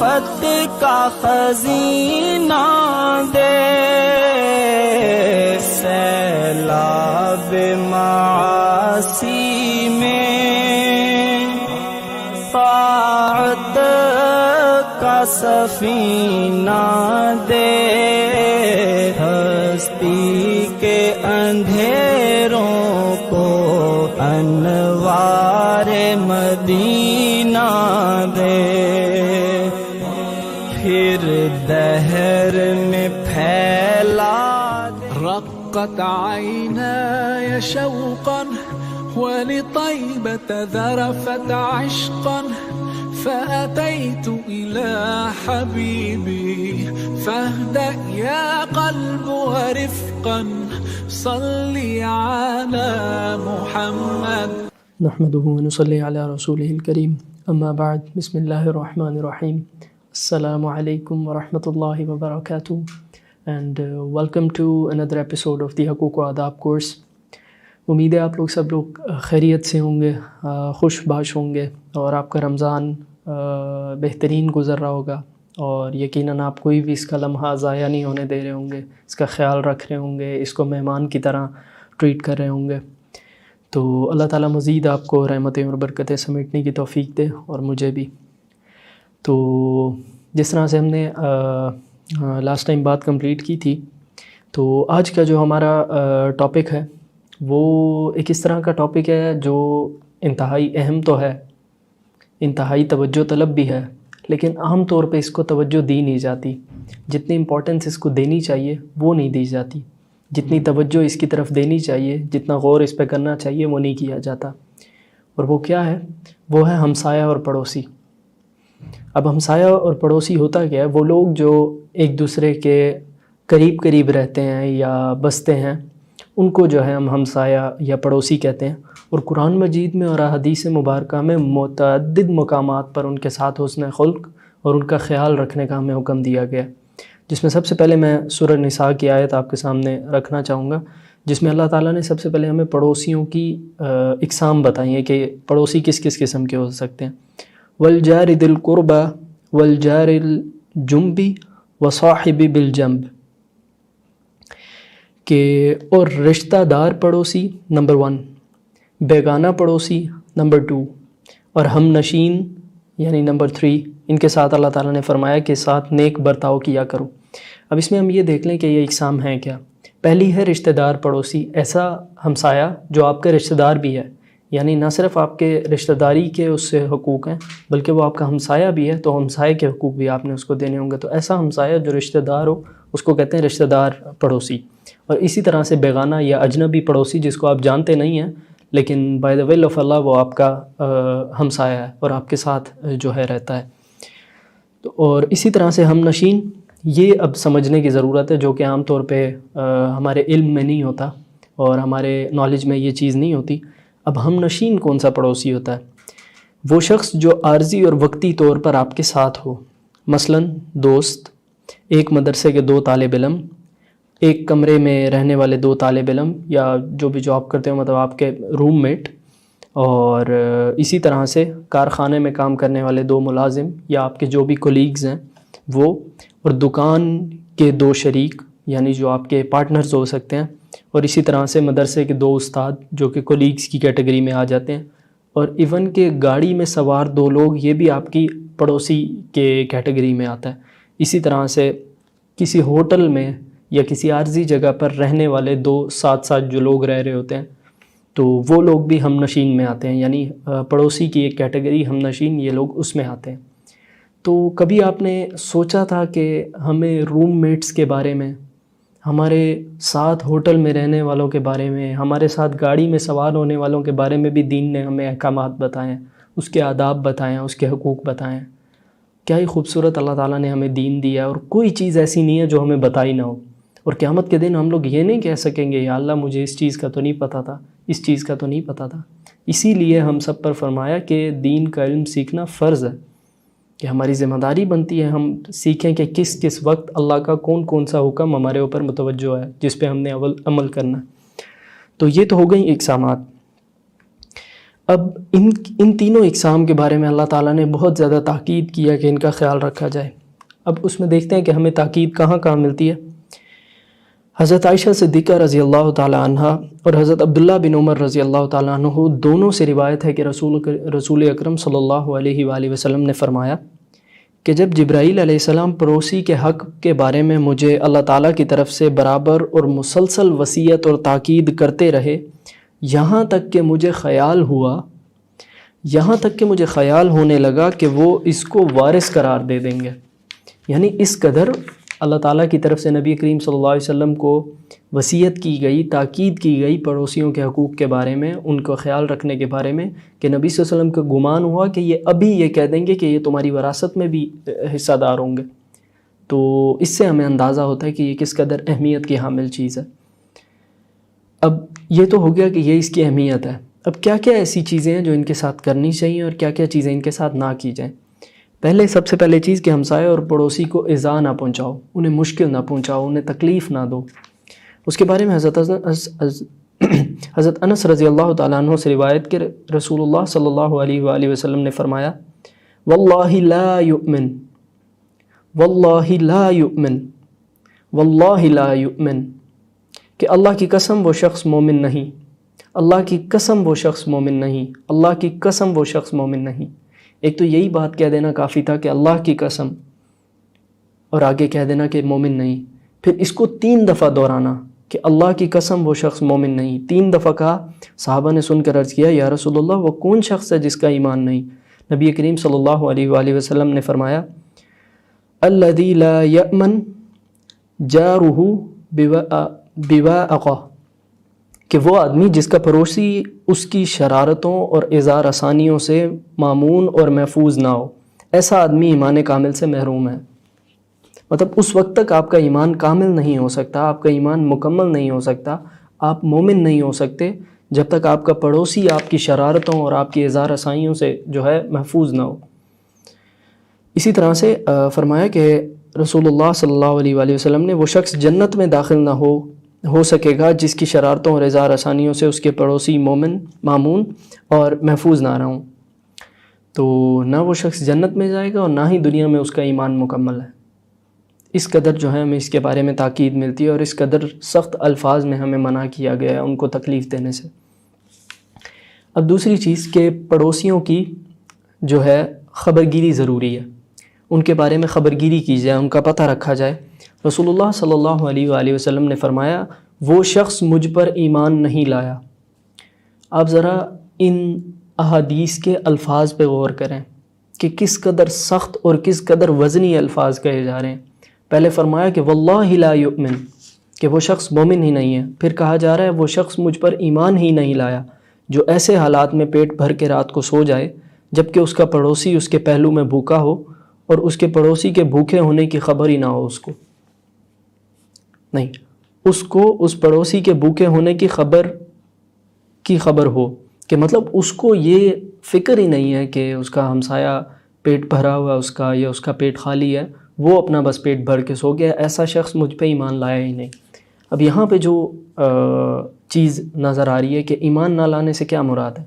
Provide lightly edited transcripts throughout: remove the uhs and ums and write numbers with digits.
معرفت کا خزینہ دے، سیلاب معاصی میں طاعت کا سفینہ دے، ہستی کے اندھیروں کو انوار مدینہ دے، پھر دہر میں پھیلا دے۔ رقت عيناي شوقا ولطيبة ذرفت عشقا، فأتيت إلى حبيبي فاهدأ يا قلب ورفقا، صلي على محمد نحمده ونصلي على رسوله الكريم، أما بعد، بسم الله الرحمن الرحيم. السلام عليكم ورحمة الله وبركاته and welcome to another episode of the حقوق و آداب course. امید ہے آپ لوگ سب لوگ خیریت سے ہوں گے، خوش باش ہوں گے، اور آپ کا رمضان بہترین گزر رہا ہوگا، اور یقیناً آپ کوئی بھی اس کا لمحہ ضائع نہیں ہونے دے رہے ہوں گے، اس کا خیال رکھ رہے ہوں گے، اس کو مہمان کی طرح ٹریٹ کر رہے ہوں گے۔ تو اللہ تعالیٰ مزید آپ کو رحمتیں اور برکتیں سمیٹنے کی توفیق دے، اور مجھے بھی۔ تو جس طرح سے ہم نے لاسٹ ٹائم بات کمپلیٹ کی تھی، تو آج کا جو ہمارا ٹاپک ہے وہ ایک اس طرح کا ٹاپک ہے جو انتہائی اہم تو ہے، انتہائی توجہ طلب بھی ہے، لیکن عام طور پہ اس کو توجہ دی نہیں جاتی، جتنی امپورٹنس اس کو دینی چاہیے وہ نہیں دی جاتی، جتنی توجہ اس کی طرف دینی چاہیے، جتنا غور اس پہ کرنا چاہیے وہ نہیں کیا جاتا۔ اور وہ کیا ہے؟ وہ ہے ہمسایہ اور پڑوسی۔ اب ہمسایہ اور پڑوسی ہوتا کیا ہے؟ وہ لوگ جو ایک دوسرے کے قریب قریب رہتے ہیں یا بستے ہیں، ان کو جو ہے ہم ہمسایہ یا پڑوسی کہتے ہیں۔ اور قرآن مجید میں اور احادیث مبارکہ میں متعدد مقامات پر ان کے ساتھ حسن خلق اور ان کا خیال رکھنے کا ہمیں حکم دیا گیا، جس میں سب سے پہلے میں سورہ نساء کی آیت آپ کے سامنے رکھنا چاہوں گا، جس میں اللہ تعالیٰ نے سب سے پہلے ہمیں پڑوسیوں کی اقسام بتائی ہیں کہ پڑوسی کس کس قسم کے ہو سکتے ہیں۔ والجار ذی القربى والجار الجنب وصاحب بالجنب، کہ اور رشتہ دار پڑوسی نمبر 1، بیگانہ پڑوسی نمبر 2، اور ہم نشین یعنی نمبر 3، ان کے ساتھ اللہ تعالیٰ نے فرمایا کہ ساتھ نیک برتاؤ کیا کرو۔ اب اس میں ہم یہ دیکھ لیں کہ یہ اقسام ہیں کیا۔ پہلی ہے رشتہ دار پڑوسی، ایسا ہمسایہ جو آپ کا رشتہ دار بھی ہے، یعنی نہ صرف آپ کے رشتہ داری کے اس سے حقوق ہیں بلکہ وہ آپ کا ہمسایہ بھی ہے، تو ہمسایہ کے حقوق بھی آپ نے اس کو دینے ہوں گے۔ تو ایسا ہمسایہ جو رشتہ دار ہو اس کو کہتے ہیں رشتہ دار پڑوسی۔ اور اسی طرح سے بیگانہ یا اجنبی پڑوسی، جس کو آپ جانتے نہیں ہیں لیکن بائی دا ول آف اللہ وہ آپ کا ہمسایہ ہے اور آپ کے ساتھ جو ہے رہتا ہے۔ اور اسی طرح سے ہم نشین، یہ اب سمجھنے کی ضرورت ہے، جو کہ عام طور پہ ہمارے علم میں نہیں ہوتا اور ہمارے نالج میں یہ چیز نہیں ہوتی۔ اب ہم نشین کون سا پڑوسی ہوتا ہے؟ وہ شخص جو عارضی اور وقتی طور پر آپ کے ساتھ ہو، مثلاً دوست، ایک مدرسے کے 2 طالب علم، ایک کمرے میں رہنے والے 2 طالب علم، یا جو بھی جاب کرتے ہو مطلب آپ کے روم میٹ، اور اسی طرح سے کارخانے میں کام کرنے والے 2 ملازم یا آپ کے جو بھی کولیگز ہیں وہ، اور دکان کے 2 شریک یعنی جو آپ کے پارٹنرز ہو سکتے ہیں، اور اسی طرح سے مدرسے کے 2 استاد جو کہ کولیگز کی کیٹیگری میں آ جاتے ہیں، اور ایون کہ گاڑی میں سوار 2 لوگ، یہ بھی آپ کی پڑوسی کے کیٹیگری میں آتا ہے۔ اسی طرح سے کسی ہوٹل میں یا کسی عارضی جگہ پر رہنے والے 2 ساتھ ساتھ جو لوگ رہ رہے ہوتے ہیں، تو وہ لوگ بھی ہم نشین میں آتے ہیں، یعنی پڑوسی کی ایک کیٹیگری ہم نشین، یہ لوگ اس میں آتے ہیں۔ تو کبھی آپ نے سوچا تھا کہ ہمیں روم میٹس کے بارے میں، ہمارے ساتھ ہوٹل میں رہنے والوں کے بارے میں، ہمارے ساتھ گاڑی میں سوار ہونے والوں کے بارے میں بھی دین نے ہمیں احکامات بتائے ہیں، اس کے آداب بتائے ہیں، اس کے حقوق بتائے ہیں؟ کیا ہی خوبصورت اللہ تعالیٰ نے ہمیں دین دیا، اور کوئی چیز ایسی نہیں ہے جو ہمیں بتائی نہ ہو۔ اور قیامت کے دن ہم لوگ یہ نہیں کہہ سکیں گے یا اللہ مجھے اس چیز کا تو نہیں پتہ تھا، اس چیز کا تو نہیں پتہ تھا۔ اسی لیے ہم سب پر فرمایا کہ دین کا علم سیکھنا فرض ہے، کہ ہماری ذمہ داری بنتی ہے ہم سیکھیں کہ کس کس وقت اللہ کا کون کون سا حکم ہمارے اوپر متوجہ ہے جس پہ ہم نے عمل کرنا ہے۔ تو یہ تو ہو گئی اقسامات۔ اب ان تینوں اقسام کے بارے میں اللہ تعالیٰ نے بہت زیادہ تاکید کیا کہ ان کا خیال رکھا جائے۔ اب اس میں دیکھتے ہیں کہ ہمیں تاکید کہاں کہاں ملتی ہے۔ حضرت عائشہ صدیقہ رضی اللہ تعالیٰ عنہ اور حضرت عبداللہ بن عمر رضی اللہ تعالیٰ عنہ دونوں سے روایت ہے کہ رسول اکرم صلی اللہ علیہ وآلہ وسلم نے فرمایا کہ جب جبرائیل علیہ السلام پڑوسی کے حق کے بارے میں مجھے اللہ تعالیٰ کی طرف سے برابر اور مسلسل وصیت اور تاکید کرتے رہے، یہاں تک کہ مجھے خیال ہونے لگا کہ وہ اس کو وارث قرار دے دیں گے۔ یعنی اس قدر اللہ تعالیٰ کی طرف سے نبی کریم صلی اللہ علیہ وسلم کو وصیت کی گئی، تاکید کی گئی پڑوسیوں کے حقوق کے بارے میں، ان کو خیال رکھنے کے بارے میں، کہ نبی صلی اللہ علیہ وسلم کا گمان ہوا کہ یہ ابھی یہ کہہ دیں گے کہ یہ تمہاری وراثت میں بھی حصہ دار ہوں گے۔ تو اس سے ہمیں اندازہ ہوتا ہے کہ یہ کس قدر اہمیت کی حامل چیز ہے۔ اب یہ تو ہو گیا کہ یہ اس کی اہمیت ہے۔ اب کیا کیا ایسی چیزیں ہیں جو ان کے ساتھ کرنی چاہیے اور کیا کیا چیزیں ان کے ساتھ نہ کی جائیں۔ سب سے پہلے چیز کہ ہمسائے اور پڑوسی کو ایذا نہ پہنچاؤ، انہیں مشکل نہ پہنچاؤ، انہیں تکلیف نہ دو۔ اس کے بارے میں حضرت انس رضی اللہ تعالیٰ عنہ سے روایت کہ رسول اللہ صلی اللہ علیہ وآلہ وسلم نے فرمایا واللہ لا یؤمن واللہ لا یؤمن واللہ لا یؤمن، کہ اللہ کی قسم وہ شخص مومن نہیں، اللہ کی قسم وہ شخص مومن نہیں، اللہ کی قسم وہ شخص مومن نہیں۔ ایک تو یہی بات کہہ دینا کافی تھا کہ اللہ کی قسم، اور آگے کہہ دینا کہ مومن نہیں، پھر اس کو 3 دفعہ دہرانا کہ اللہ کی قسم وہ شخص مومن نہیں۔ 3 دفعہ کہا۔ صحابہ نے سن کر عرض کیا یا رسول اللہ وہ کون شخص ہے جس کا ایمان نہیں؟ نبی کریم صلی اللہ علیہ وآلہ وسلم نے فرمایا الذی لا یأمن جارہ بواءقہ، کہ وہ آدمی جس کا پڑوسی اس کی شرارتوں اور اظہار آسانیوں سے مامون اور محفوظ نہ ہو، ایسا آدمی ایمان کامل سے محروم ہے۔ مطلب اس وقت تک آپ کا ایمان کامل نہیں ہو سکتا، آپ کا ایمان مکمل نہیں ہو سکتا، آپ مومن نہیں ہو سکتے جب تک آپ کا پڑوسی آپ کی شرارتوں اور آپ کی اظہار آسانیوں سے جو ہے محفوظ نہ ہو۔ اسی طرح سے فرمایا کہ رسول اللہ صلی اللہ علیہ وآلہ وسلم نے وہ شخص جنت میں داخل نہ ہو سکے گا جس کی شرارتوں اور اظہار آسانیوں سے اس کے پڑوسی مومن، مامون اور محفوظ نہ رہوں۔ تو نہ وہ شخص جنت میں جائے گا اور نہ ہی دنیا میں اس کا ایمان مکمل ہے۔ اس قدر جو ہے ہمیں اس کے بارے میں تاکید ملتی ہے اور اس قدر سخت الفاظ میں ہمیں منع کیا گیا ہے ان کو تکلیف دینے سے۔ اب دوسری چیز کہ پڑوسیوں کی جو ہے خبرگیری ضروری ہے، ان کے بارے میں خبرگیری کی جائے، ان کا پتہ رکھا جائے۔ رسول اللہ صلی اللہ علیہ وآلہ وسلم نے فرمایا وہ شخص مجھ پر ایمان نہیں لایا۔ آپ ذرا ان احادیث کے الفاظ پہ غور کریں کہ کس قدر سخت اور کس قدر وزنی الفاظ کہے جا رہے ہیں۔ پہلے فرمایا کہ واللہ لا یؤمن، کہ وہ شخص مومن ہی نہیں ہے، پھر کہا جا رہا ہے وہ شخص مجھ پر ایمان ہی نہیں لایا، جو ایسے حالات میں پیٹ بھر کے رات کو سو جائے جبکہ اس کا پڑوسی اس کے پہلو میں بھوکا ہو اور اس کے پڑوسی کے بھوکے ہونے کی خبر ہی نہ ہو، اس کو اس پڑوسی کے بھوکے ہونے کی خبر ہو، کہ مطلب اس کو یہ فکر ہی نہیں ہے کہ اس کا ہمسایہ پیٹ بھرا ہوا اس کا یا اس کا پیٹ خالی ہے، وہ اپنا بس پیٹ بھر کے سو گیا، ایسا شخص مجھ پہ ایمان لایا ہی نہیں۔ اب یہاں پہ جو چیز نظر آ رہی ہے کہ ایمان نہ لانے سے کیا مراد ہے،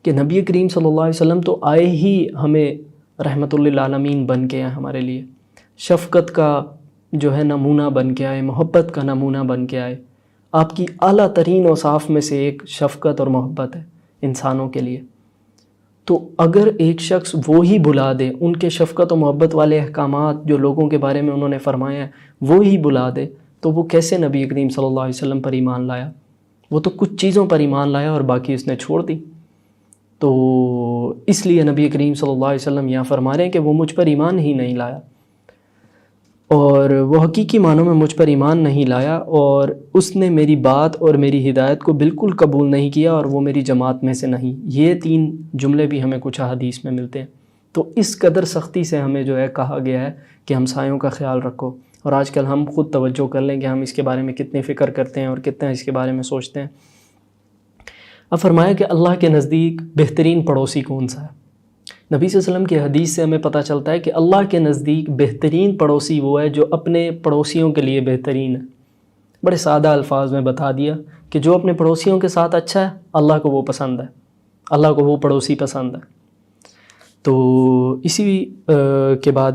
کہ نبی کریم صلی اللہ علیہ وسلم تو آئے ہی ہمیں رحمت للعالمین بن کے آئے، ہمارے لیے شفقت کا جو ہے نمونہ بن کے آئے، محبت کا نمونہ بن کے آئے۔ آپ کی اعلیٰ ترین اوصاف میں سے ایک شفقت اور محبت ہے انسانوں کے لیے۔ تو اگر ایک شخص وہی بھلا دے ان کے شفقت و محبت والے احکامات جو لوگوں کے بارے میں انہوں نے فرمایا ہے، وہی بھلا دے، تو وہ کیسے نبی کریم صلی اللہ علیہ وسلم پر ایمان لایا؟ وہ تو کچھ چیزوں پر ایمان لایا اور باقی اس نے چھوڑ دی۔ تو اس لیے نبی کریم صلی اللہ علیہ وسلم یہاں فرما رہے ہیں کہ وہ مجھ پر ایمان ہی نہیں لایا، اور وہ حقیقی معنوں میں مجھ پر ایمان نہیں لایا، اور اس نے میری بات اور میری ہدایت کو بالکل قبول نہیں کیا، اور وہ میری جماعت میں سے نہیں۔ یہ 3 جملے بھی ہمیں کچھ حدیث میں ملتے ہیں۔ تو اس قدر سختی سے ہمیں جو ہے کہا گیا ہے کہ ہمسایوں کا خیال رکھو، اور آج کل ہم خود توجہ کر لیں کہ ہم اس کے بارے میں کتنی فکر کرتے ہیں اور کتنا اس کے بارے میں سوچتے ہیں۔ اب فرمایا کہ اللہ کے نزدیک بہترین پڑوسی کون سا ہے؟ نبی صلی اللہ علیہ وسلم کی حدیث سے ہمیں پتہ چلتا ہے کہ اللہ کے نزدیک بہترین پڑوسی وہ ہے جو اپنے پڑوسیوں کے لیے بہترین ہے۔ بڑے سادہ الفاظ میں بتا دیا کہ جو اپنے پڑوسیوں کے ساتھ اچھا ہے، اللہ کو وہ پسند ہے۔ اللہ کو وہ پڑوسی پسند ہے۔ تو اسی کے بعد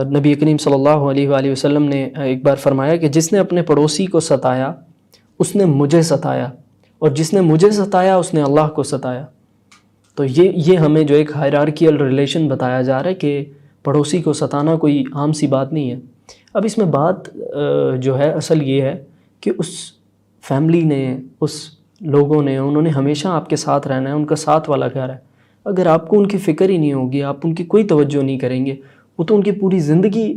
نبی کریم صلی اللہ علیہ وآلہ وسلم نے ایک بار فرمایا کہ جس نے اپنے پڑوسی کو ستایا اس نے مجھے ستایا، اور جس نے مجھے ستایا اس نے اللہ کو ستایا۔ تو یہ ہمیں جو ایک ہائرارکیل ریلیشن بتایا جا رہا ہے کہ پڑوسی کو ستانا کوئی عام سی بات نہیں ہے۔ اب اس میں بات جو ہے اصل یہ ہے کہ اس فیملی نے، اس لوگوں نے، انہوں نے ہمیشہ آپ کے ساتھ رہنا ہے، ان کا ساتھ والا گھر ہے۔ اگر آپ کو ان کی فکر ہی نہیں ہوگی، آپ ان کی کوئی توجہ نہیں کریں گے، وہ تو ان کی پوری زندگی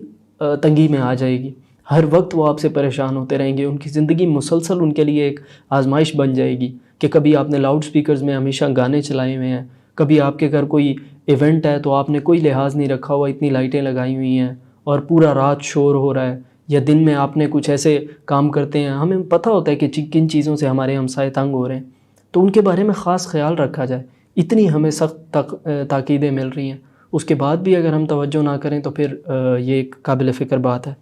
تنگی میں آ جائے گی، ہر وقت وہ آپ سے پریشان ہوتے رہیں گے، ان کی زندگی مسلسل ان کے لیے ایک آزمائش بن جائے گی کہ کبھی آپ نے لاؤڈ سپیکرز میں ہمیشہ گانے چلائے ہوئے ہیں، کبھی آپ کے گھر کوئی ایونٹ ہے تو آپ نے کوئی لحاظ نہیں رکھا ہوا، اتنی لائٹیں لگائی ہوئی ہیں اور پورا رات شور ہو رہا ہے، یا دن میں آپ نے کچھ ایسے کام کرتے ہیں، ہمیں پتہ ہوتا ہے کہ کن چیزوں سے ہمارے ہمسائے تنگ ہو رہے ہیں، تو ان کے بارے میں خاص خیال رکھا جائے۔ اتنی ہمیں سخت تاکیدیں مل رہی ہیں، اس کے بعد بھی اگر ہم توجہ نہ کریں تو پھر یہ ایک قابل فکر بات ہے۔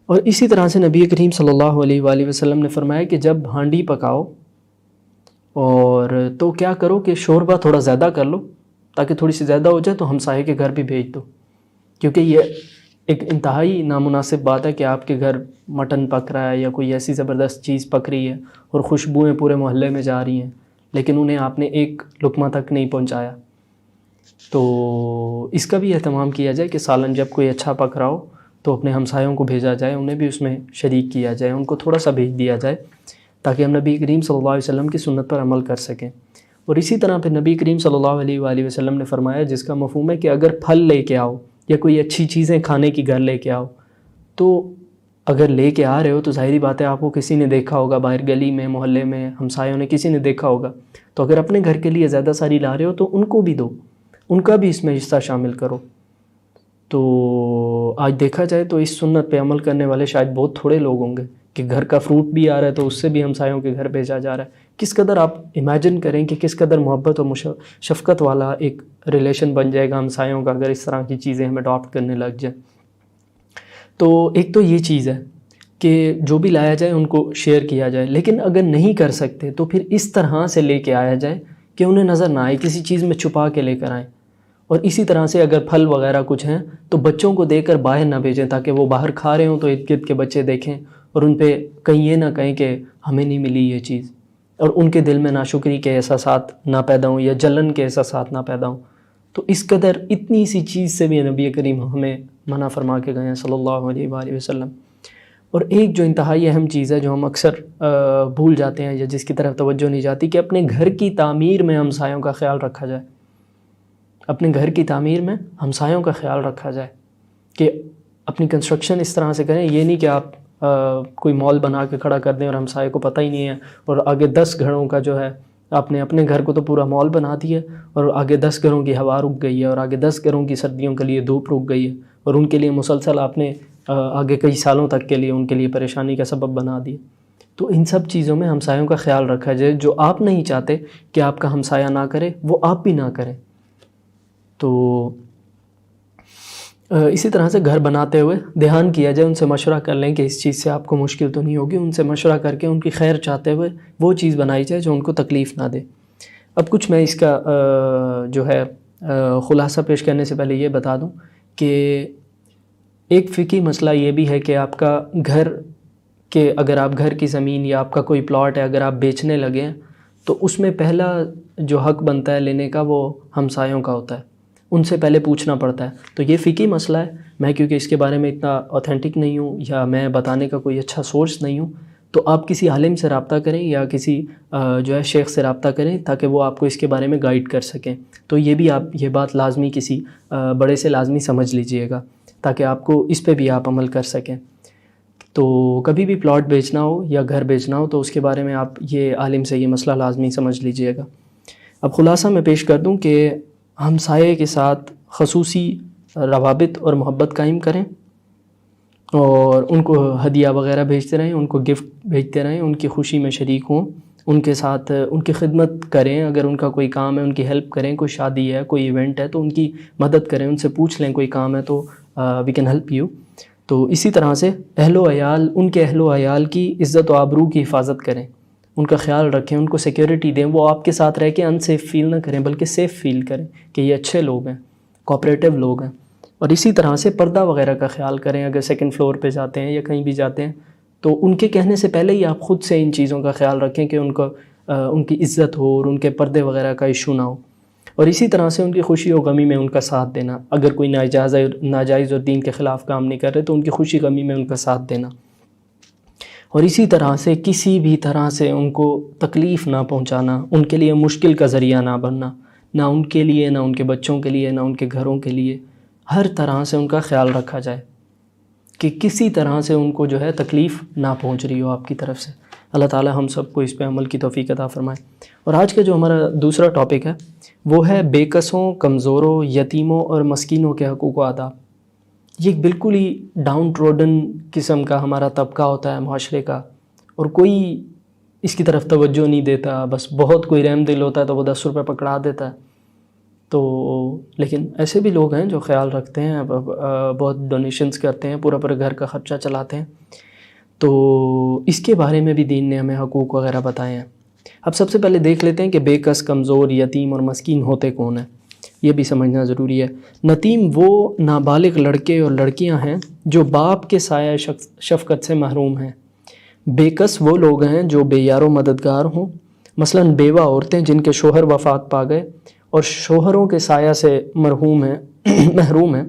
اور اسی طرح سے نبی کریم صلی اللہ علیہ وآلہ وسلم نے فرمایا کہ جب ہانڈی پکاؤ اور تو کیا کرو کہ شوربہ تھوڑا زیادہ کر لو، تاکہ تھوڑی سی زیادہ ہو جائے تو ہمسائے کے گھر بھی بھیج دو، کیونکہ یہ ایک انتہائی نامناسب بات ہے کہ آپ کے گھر مٹن پک رہا ہے یا کوئی ایسی زبردست چیز پک رہی ہے اور خوشبوئیں پورے محلے میں جا رہی ہیں، لیکن انہیں آپ نے ایک لقمہ تک نہیں پہنچایا۔ تو اس کا بھی اہتمام کیا جائے کہ سالن جب کوئی اچھا پک رہا ہو تو اپنے ہمسایوں کو بھیجا جائے، انہیں بھی اس میں شریک کیا جائے، ان کو تھوڑا سا بھیج دیا جائے تاکہ ہم نبی کریم صلی اللہ علیہ وسلم کی سنت پر عمل کر سکیں۔ اور اسی طرح پھر نبی کریم صلی اللہ علیہ وآلہ وسلم نے فرمایا، جس کا مفہوم ہے کہ اگر پھل لے کے آؤ یا کوئی اچھی چیزیں کھانے کی گھر لے کے آؤ، تو اگر لے کے آ رہے ہو تو ظاہری بات ہے آپ کو کسی نے دیکھا ہوگا، باہر گلی میں، محلے میں، ہمسایوں نے کسی نے دیکھا ہوگا، تو اگر اپنے گھر کے لیے زیادہ ساری لا رہے ہو تو ان کو بھی دو، ان کا بھی اس میں حصہ شامل کرو۔ تو آج دیکھا جائے تو اس سنت پہ عمل کرنے والے شاید بہت تھوڑے لوگ ہوں گے کہ گھر کا فروٹ بھی آ رہا ہے تو اس سے بھی ہمسایوں کے گھر بھیجا جا رہا ہے۔ کس قدر آپ امیجن کریں کہ کس قدر محبت اور شفقت والا ایک ریلیشن بن جائے گا ہمسایوں کا اگر اس طرح کی چیزیں ہم اڈاپٹ کرنے لگ جائیں۔ تو ایک تو یہ چیز ہے کہ جو بھی لایا جائے ان کو شیئر کیا جائے، لیکن اگر نہیں کر سکتے تو پھر اس طرح سے لے کے آیا جائے کہ انہیں نظر نہ آئے، کسی چیز میں چھپا کے لے کر آئیں۔ اور اسی طرح سے اگر پھل وغیرہ کچھ ہیں تو بچوں کو دے کر باہر نہ بھیجیں، تاکہ وہ باہر کھا رہے ہوں تو ارد گرد کے بچے دیکھیں اور ان پہ کہیں یہ نہ کہیں کہ ہمیں نہیں ملی یہ چیز، اور ان کے دل میں ناشکری کے احساسات نہ پیدا ہوں یا جلن کے احساسات نہ پیدا ہوں۔ تو اس قدر اتنی سی چیز سے بھی نبی کریم ہمیں منع فرما کے گئے ہیں صلی اللہ علیہ وآلہ وسلم۔ اور ایک جو انتہائی اہم چیز ہے جو ہم اکثر بھول جاتے ہیں یا جس کی طرف توجہ نہیں جاتی، کہ اپنے گھر کی تعمیر میں ہمسایوں کا خیال رکھا جائے۔ اپنے گھر کی تعمیر میں ہمسایوں کا خیال رکھا جائے کہ اپنی کنسٹرکشن اس طرح سے کریں، یہ نہیں کہ آپ کوئی مال بنا کے کھڑا کر دیں اور ہمسائے کو پتہ ہی نہیں ہے، اور آگے 10 گھروں کا جو ہے آپ نے اپنے گھر کو تو پورا مال بنا دیا اور آگے 10 گھروں کی ہوا رک گئی ہے، اور آگے 10 گھروں کی سردیوں کے لیے دھوپ رک گئی ہے، اور ان کے لیے مسلسل آپ نے آگے کئی سالوں تک کے لیے ان کے لیے پریشانی کا سبب بنا دیا۔ تو ان سب چیزوں میں ہمسایوں کا خیال رکھا جائے، جو آپ نہیں چاہتے کہ آپ کا ہمسایہ نہ کرے وہ آپ بھی نہ کریں۔ تو اسی طرح سے گھر بناتے ہوئے دھیان کیا جائے، ان سے مشورہ کر لیں کہ اس چیز سے آپ کو مشکل تو نہیں ہوگی، ان سے مشورہ کر کے ان کی خیر چاہتے ہوئے وہ چیز بنائی جائے جو ان کو تکلیف نہ دے۔ اب کچھ میں اس کا جو ہے خلاصہ پیش کرنے سے پہلے یہ بتا دوں کہ ایک فقہی مسئلہ یہ بھی ہے کہ آپ کا گھر کہ اگر آپ گھر کی زمین یا آپ کا کوئی پلاٹ ہے اگر آپ بیچنے لگے ہیں تو اس میں پہلا جو حق بنتا ہے لینے کا وہ ہمسایوں کا ہوتا ہے، ان سے پہلے پوچھنا پڑتا ہے۔ تو یہ فقہی مسئلہ ہے، میں کیونکہ اس کے بارے میں اتنا اوتھینٹک نہیں ہوں یا میں بتانے کا کوئی اچھا سورس نہیں ہوں، تو آپ کسی عالم سے رابطہ کریں یا کسی جو ہے شیخ سے رابطہ کریں تاکہ وہ آپ کو اس کے بارے میں گائیڈ کر سکیں۔ تو یہ بھی آپ یہ بات لازمی کسی بڑے سے لازمی سمجھ لیجئے گا تاکہ آپ کو اس پہ بھی آپ عمل کر سکیں۔ تو کبھی بھی پلاٹ بیچنا ہو یا گھر بیچنا ہو تو اس کے بارے میں آپ یہ عالم سے یہ مسئلہ لازمی سمجھ لیجئے گا۔ اب خلاصہ میں پیش کر دوں کہ ہمسائے کے ساتھ خصوصی روابط اور محبت قائم کریں اور ان کو ہدیہ وغیرہ بھیجتے رہیں، ان کو گفٹ بھیجتے رہیں، ان کی خوشی میں شریک ہوں، ان کے ساتھ ان کی خدمت کریں، اگر ان کا کوئی کام ہے ان کی ہیلپ کریں، کوئی شادی ہے کوئی ایونٹ ہے تو ان کی مدد کریں، ان سے پوچھ لیں کوئی کام ہے تو وی کین ہیلپ یو۔ تو اسی طرح سے اہل و عیال، ان کے اہل و عیال کی عزت و آبرو کی حفاظت کریں، ان کا خیال رکھیں، ان کو سیکیورٹی دیں، وہ آپ کے ساتھ رہ کے انسیف فیل نہ کریں بلکہ سیف فیل کریں کہ یہ اچھے لوگ ہیں، کوآپریٹیو لوگ ہیں۔ اور اسی طرح سے پردہ وغیرہ کا خیال کریں، اگر سیکنڈ فلور پہ جاتے ہیں یا کہیں بھی جاتے ہیں تو ان کے کہنے سے پہلے ہی آپ خود سے ان چیزوں کا خیال رکھیں کہ ان کی عزت ہو اور ان کے پردے وغیرہ کا ایشو نہ ہو۔ اور اسی طرح سے ان کی خوشی و غمی میں ان کا ساتھ دینا، اگر کوئی ناجائز اور دین کے خلاف کام نہیں کر رہے تو ان کی خوشی غمی میں ان کا ساتھ دینا۔ اور اسی طرح سے کسی بھی طرح سے ان کو تکلیف نہ پہنچانا، ان کے لیے مشکل کا ذریعہ نہ بننا، نہ ان کے لیے، نہ ان کے بچوں کے لیے، نہ ان کے گھروں کے لیے۔ ہر طرح سے ان کا خیال رکھا جائے کہ کسی طرح سے ان کو جو ہے تکلیف نہ پہنچ رہی ہو آپ کی طرف سے۔ اللہ تعالی ہم سب کو اس پہ عمل کی توفیق عطا فرمائے۔ اور آج کا جو ہمارا دوسرا ٹاپک ہے وہ ہے بے کسوں، کمزوروں، یتیموں اور مسکینوں کے حقوق و آداب۔ یہ ایک بالکل ہی ڈاؤن ٹروڈن قسم کا ہمارا طبقہ ہوتا ہے معاشرے کا، اور کوئی اس کی طرف توجہ نہیں دیتا، بس بہت کوئی رحم دل ہوتا ہے تو وہ 10 روپے پکڑا دیتا ہے۔ تو لیکن ایسے بھی لوگ ہیں جو خیال رکھتے ہیں، بہت ڈونیشنز کرتے ہیں، پورا گھر کا خرچہ چلاتے ہیں۔ تو اس کے بارے میں بھی دین نے ہمیں حقوق وغیرہ بتائے ہیں۔ اب سب سے پہلے دیکھ لیتے ہیں کہ بے کس، کمزور، یتیم اور مسکین ہوتے کون ہیں، یہ بھی سمجھنا ضروری ہے۔ یتیم وہ نابالغ لڑکے اور لڑکیاں ہیں جو باپ کے سایہ شفقت سے محروم ہیں۔ بے کس وہ لوگ ہیں جو بے یار و مددگار ہوں، مثلا بیوہ عورتیں جن کے شوہر وفات پا گئے اور شوہروں کے سایہ سے محروم ہیں۔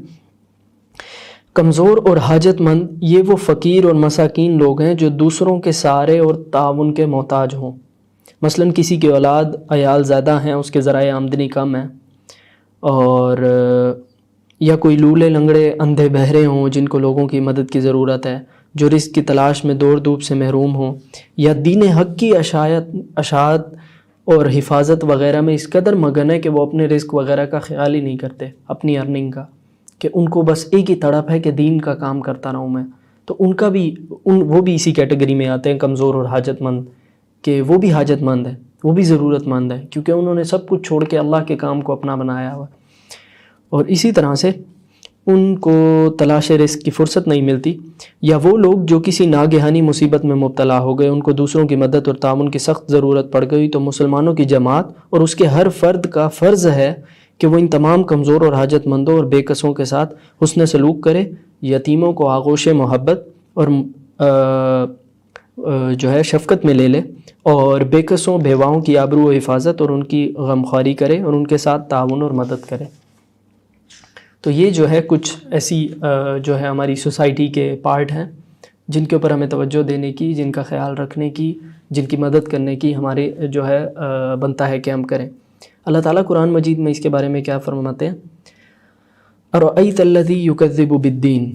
کمزور اور حاجت مند یہ وہ فقیر اور مساکین لوگ ہیں جو دوسروں کے سہارے اور تعاون کے محتاج ہوں، مثلا کسی کی اولاد عیال زیادہ ہیں، اس کے ذرائع آمدنی کم ہیں، اور یا کوئی لولے لنگڑے اندھے بہرے ہوں جن کو لوگوں کی مدد کی ضرورت ہے، جو رزق کی تلاش میں دوڑ دھوپ سے محروم ہوں، یا دین حق کی اشاعت اور حفاظت وغیرہ میں اس قدر مگن ہے کہ وہ اپنے رزق وغیرہ کا خیال ہی نہیں کرتے، اپنی ارننگ کا، کہ ان کو بس ایک ہی تڑپ ہے کہ دین کا کام کرتا رہوں میں۔ تو وہ بھی اسی کیٹیگری میں آتے ہیں، کمزور اور حاجت مند، کہ وہ بھی حاجت مند ہے، وہ بھی ضرورت مند ہے، کیونکہ انہوں نے سب کچھ چھوڑ کے اللہ کے کام کو اپنا بنایا ہوا۔ اور اسی طرح سے ان کو تلاش رزق کی فرصت نہیں ملتی، یا وہ لوگ جو کسی ناگہانی مصیبت میں مبتلا ہو گئے، ان کو دوسروں کی مدد اور تعاون کی سخت ضرورت پڑ گئی، تو مسلمانوں کی جماعت اور اس کے ہر فرد کا فرض ہے کہ وہ ان تمام کمزور اور حاجت مندوں اور بے کسوں کے ساتھ حسن سلوک کرے، یتیموں کو آغوش محبت اور جو ہے شفقت میں لے لے، اور بے کسوں بیواؤں کی آبرو و حفاظت اور ان کی غمخواری کرے اور ان کے ساتھ تعاون اور مدد کرے۔ تو یہ جو ہے کچھ ایسی جو ہے ہماری سوسائٹی کے پارٹ ہیں جن کے اوپر ہمیں توجہ دینے کی، جن کا خیال رکھنے کی، جن کی مدد کرنے کی ہمارے جو ہے بنتا ہے کہ ہم کریں۔ اللہ تعالیٰ قرآن مجید میں اس کے بارے میں کیا فرماتے ہیں؟ اَرَأَيْتَ الَّذِي يُكَذِّبُ بِالدِّينِ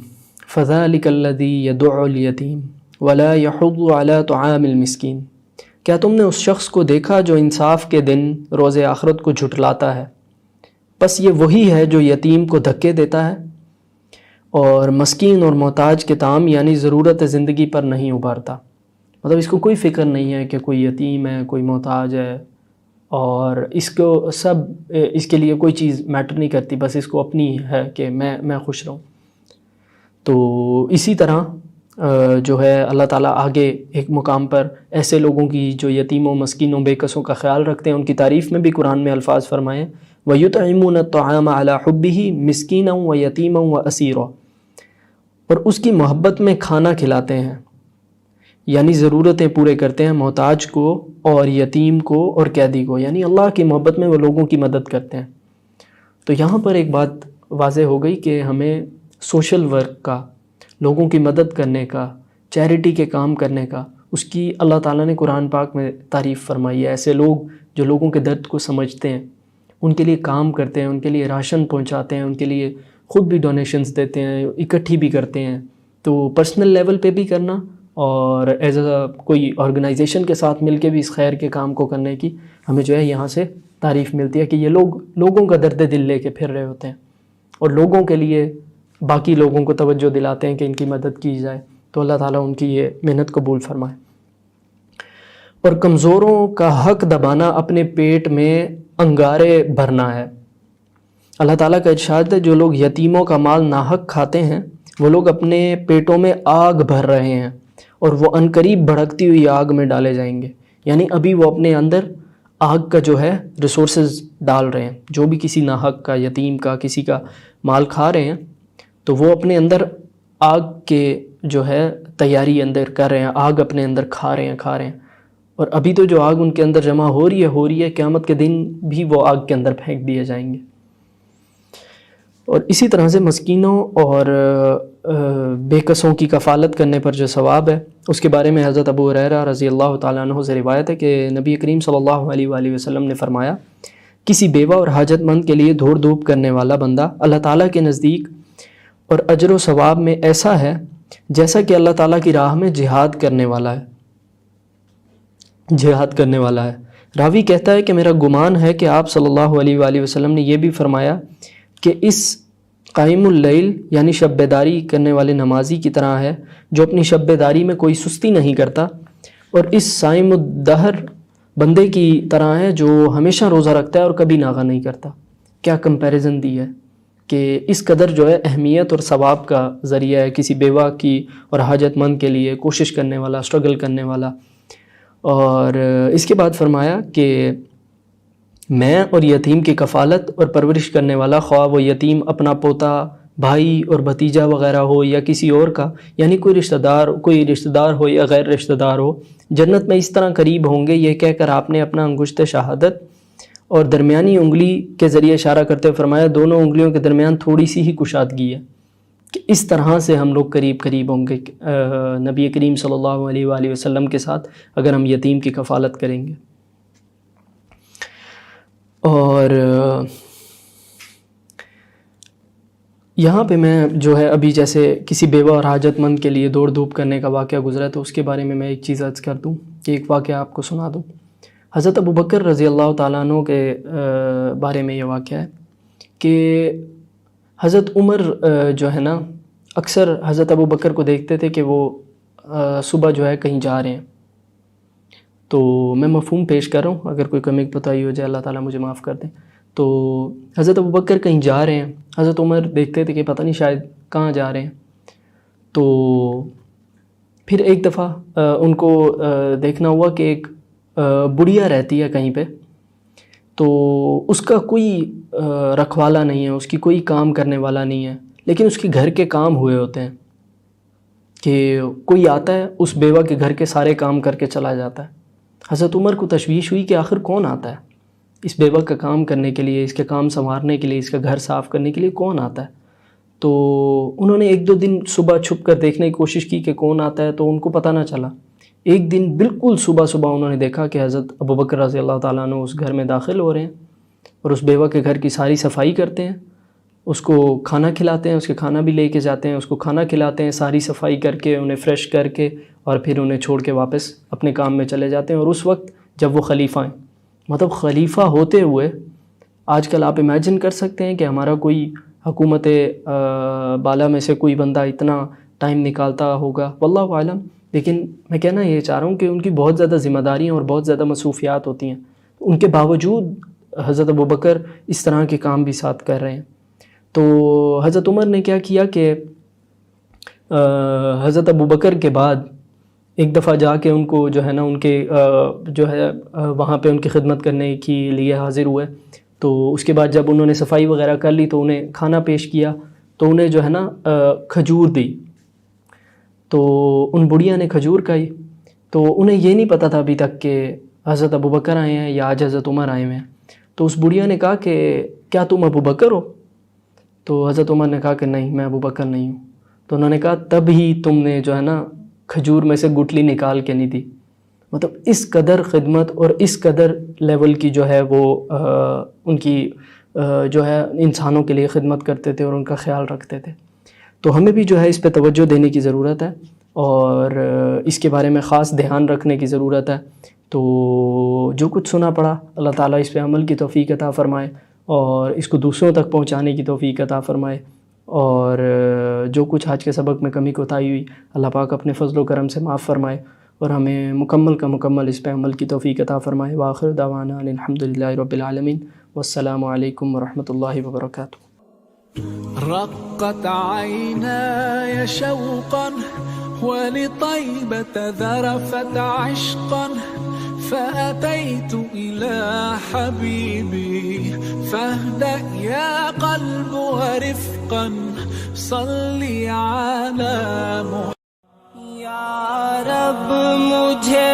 فَذَلِكَ الَّذِي يَدُعُّ الْيَتِيمَ وَلَا يَحُضُّ عَلَى طَعَامِ الْمِسْكِينِ، کیا تم نے اس شخص کو دیکھا جو انصاف کے دن روز آخرت کو جھٹلاتا ہے؟ بس یہ وہی ہے جو یتیم کو دھکے دیتا ہے اور مسکین اور محتاج کے طعام یعنی ضرورت زندگی پر نہیں ابھارتا۔ مطلب اس کو کوئی فکر نہیں ہے کہ کوئی یتیم ہے، کوئی محتاج ہے، اور اس کے لیے کوئی چیز میٹر نہیں کرتی، بس اس کو اپنی ہے کہ میں خوش رہوں۔ تو اسی طرح جو ہے اللہ تعالیٰ آگے ایک مقام پر ایسے لوگوں کی جو یتیموں، مسکینوں، بے کسوں کا خیال رکھتے ہیں ان کی تعریف میں بھی قرآن میں الفاظ فرمائے، وَيُطْعِمُونَ الطَّعَامَ عَلَى حُبِّهِ مِسْكِينًا وَيَتِيمًا وَأَسِيرًا، اور اس کی محبت میں کھانا کھلاتے ہیں، یعنی ضرورتیں پورے کرتے ہیں محتاج کو اور یتیم کو اور قیدی کو، یعنی اللہ کی محبت میں وہ لوگوں کی مدد کرتے ہیں۔ تو یہاں پر ایک بات واضح ہو گئی کہ ہمیں سوشل ورک کا، لوگوں کی مدد کرنے کا، چیریٹی کے کام کرنے کا، اس کی اللہ تعالیٰ نے قرآن پاک میں تعریف فرمائی ہے۔ ایسے لوگ جو لوگوں کے درد کو سمجھتے ہیں، ان کے لیے کام کرتے ہیں، ان کے لیے راشن پہنچاتے ہیں، ان کے لیے خود بھی ڈونیشنز دیتے ہیں، اکٹھی بھی کرتے ہیں۔ تو پرسنل لیول پہ بھی کرنا اور ایز اے کوئی آرگنائزیشن کے ساتھ مل کے بھی اس خیر کے کام کو کرنے کی ہمیں جو ہے یہاں سے تعریف ملتی ہے کہ یہ لوگوں کا درد دل لے کے پھر رہے ہوتے ہیں اور لوگوں کے لیے باقی لوگوں کو توجہ دلاتے ہیں کہ ان کی مدد کی جائے۔ تو اللہ تعالیٰ ان کی یہ محنت قبول فرمائے۔ اور کمزوروں کا حق دبانا اپنے پیٹ میں انگارے بھرنا ہے۔ اللہ تعالیٰ کا ارشاد ہے، جو لوگ یتیموں کا مال ناحق کھاتے ہیں وہ لوگ اپنے پیٹوں میں آگ بھر رہے ہیں اور وہ عنقریب بھڑکتی ہوئی آگ میں ڈالے جائیں گے۔ یعنی ابھی وہ اپنے اندر آگ کا جو ہے ریسورسز ڈال رہے ہیں. جو بھی کسی ناحق کا، یتیم کا، کسی کا مال کھا رہے ہیں تو وہ اپنے اندر آگ کے جو ہے تیاری اندر کر رہے ہیں، آگ اپنے اندر کھا رہے ہیں. اور ابھی تو جو آگ ان کے اندر جمع ہو رہی ہے، قیامت کے دن بھی وہ آگ کے اندر پھینک دیے جائیں گے. اور اسی طرح سے مسکینوں اور بے کسوں کی کفالت کرنے پر جو ثواب ہے اس کے بارے میں حضرت ابو ہریرہ رضی اللہ تعالیٰ عنہ سے روایت ہے کہ نبی کریم صلی اللہ علیہ وآلہ وسلم نے فرمایا، کسی بیوہ اور حاجت مند کے لیے دھوڑ دھوپ کرنے والا بندہ اللہ تعالیٰ کے نزدیک اور اجر و ثواب میں ایسا ہے جیسا کہ اللہ تعالیٰ کی راہ میں جہاد کرنے والا ہے. راوی کہتا ہے کہ میرا گمان ہے کہ آپ صلی اللہ علیہ وآلہ وسلم نے یہ بھی فرمایا کہ اس قائم اللیل یعنی شب بیداری کرنے والے نمازی کی طرح ہے جو اپنی شب بیداری میں کوئی سستی نہیں کرتا، اور اس صائم الدہر بندے کی طرح ہے جو ہمیشہ روزہ رکھتا ہے اور کبھی ناغہ نہیں کرتا. کیا کمپیریزن دی ہے کہ اس قدر جو ہے اہمیت اور ثواب کا ذریعہ ہے کسی بیوہ کی اور حاجت مند کے لیے، کوشش کرنے والا، اسٹرگل کرنے والا. اور اس کے بعد فرمایا کہ میں اور یتیم کی کفالت اور پرورش کرنے والا، خواہ وہ یتیم اپنا پوتا، بھائی اور بھتیجا وغیرہ ہو یا کسی اور کا، یعنی کوئی رشتہ دار ہو یا غیر رشتہ دار ہو، جنت میں اس طرح قریب ہوں گے. یہ کہہ کر آپ نے اپنا انگشت شہادت اور درمیانی انگلی کے ذریعے اشارہ کرتے ہوئے فرمایا، دونوں انگلیوں کے درمیان تھوڑی سی ہی کشادگی ہے، کہ اس طرح سے ہم لوگ قریب ہوں گے نبی کریم صلی اللہ علیہ وآلہ وسلم کے ساتھ اگر ہم یتیم کی کفالت کریں گے. اور یہاں پہ میں جو ہے ابھی جیسے کسی بیوہ اور حاجت مند کے لیے دوڑ دھوپ کرنے کا واقعہ گزرا ہے تو اس کے بارے میں ایک چیز عرض کر دوں کہ ایک واقعہ آپ کو سنا دوں. حضرت ابو بکر رضی اللہ تعالیٰ عنہ کے بارے میں یہ واقعہ ہے کہ حضرت عمر جو ہے نا اکثر حضرت ابو بکر کو دیکھتے تھے کہ وہ صبح جو ہے کہیں جا رہے ہیں. تو میں مفہوم پیش کر رہا ہوں، اگر کوئی کمی کوتاہی ہو جائے اللہ تعالیٰ مجھے معاف کر دیں. تو حضرت ابو بکر کہیں جا رہے ہیں، حضرت عمر دیکھتے تھے کہ پتہ نہیں شاید کہاں جا رہے ہیں. تو پھر ایک دفعہ ان کو دیکھنا ہوا کہ ایک بڑھیا رہتی ہے کہیں پہ، تو اس کا کوئی رکھوالا نہیں ہے، اس کی کوئی کام کرنے والا نہیں ہے، لیکن اس کے گھر کے کام ہوئے ہوتے ہیں کہ کوئی آتا ہے اس بیوہ کے گھر کے سارے کام کر کے چلا جاتا ہے. حضرت عمر کو تشویش ہوئی کہ آخر کون آتا ہے اس بیوہ کا کام کرنے کے لیے، اس کے کام سنوارنے کے لیے، اس کا گھر صاف کرنے کے لیے کون آتا ہے. تو انہوں نے ایک دو دن صبح چھپ کر دیکھنے کی کوشش کی کہ کون آتا ہے، تو ان کو پتہ نہ چلا. ایک دن بالکل صبح انہوں نے دیکھا کہ حضرت ابو بکر رضی اللہ تعالیٰ عنہ اس گھر میں داخل ہو رہے ہیں اور اس بیوہ کے گھر کی ساری صفائی کرتے ہیں، اس کو کھانا کھلاتے ہیں، اس کے کھانا بھی لے کے جاتے ہیں، اس کو کھانا کھلاتے ہیں، ساری صفائی کر کے انہیں فریش کر کے اور پھر انہیں چھوڑ کے واپس اپنے کام میں چلے جاتے ہیں. اور اس وقت جب وہ خلیفہ ہیں، مطلب خلیفہ ہوتے ہوئے آج کل آپ امیجن کر سکتے ہیں کہ ہمارا کوئی حکومت بالا میں سے کوئی بندہ اتنا ٹائم نکالتا ہوگا، واللہ عالم. لیکن میں کہنا یہ چاہ رہا ہوں کہ ان کی بہت زیادہ ذمہ داریاں اور بہت زیادہ مصروفیات ہوتی ہیں، ان کے باوجود حضرت ابو بکر اس طرح کے کام بھی ساتھ کر رہے ہیں. تو حضرت عمر نے کیا کیا کہ حضرت ابو بکر کے بعد ایک دفعہ جا کے ان کو جو ہے نا ان کے جو ہے وہاں پہ ان کی خدمت کرنے کے لیے حاضر ہوئے. تو اس کے بعد جب انہوں نے صفائی وغیرہ کر لی تو انہیں کھانا پیش کیا، تو انہیں جو ہے نا کھجور دی. تو ان بڑھیا نے کھجور کھائی. تو انہیں یہ نہیں پتہ تھا ابھی تک کہ حضرت ابو بکر آئے ہیں یا آج حضرت عمر آئے ہوئے ہیں. تو اس بڑھیا نے کہا کہ کیا تم ابو بکر ہو؟ تو حضرت عمر نے کہا کہ نہیں، میں ابو بکر نہیں ہوں. تو انہوں نے کہا تب ہی تم نے جو ہے نا کھجور میں سے گٹلی نکال کے نہیں دی. مطلب اس قدر خدمت اور اس قدر لیول کی جو ہے وہ ان کی جو ہے انسانوں کے لیے خدمت کرتے تھے اور ان کا خیال رکھتے تھے. تو ہمیں بھی جو ہے اس پہ توجہ دینے کی ضرورت ہے اور اس کے بارے میں خاص دھیان رکھنے کی ضرورت ہے. تو جو کچھ سنا پڑا اللہ تعالیٰ اس پہ عمل کی توفیق عطا فرمائے اور اس کو دوسروں تک پہنچانے کی توفیق عطا فرمائے. اور جو کچھ آج کے سبق میں کمی کوتاہی ہوئی اللہ پاک اپنے فضل و کرم سے معاف فرمائے اور ہمیں مکمل اس پہ عمل کی توفیق عطا فرمائے. وآخر دعوانا الحمدللہ رب العالمین والسلام علیکم ورحمۃ اللہ وبرکاتہ. رقت عيناي شوقا ولطيبة ذرفت عشقا فأتيت إلى حبيبي فاهدأ يا قلب ورفقا صلي على محمد یا رب مجھے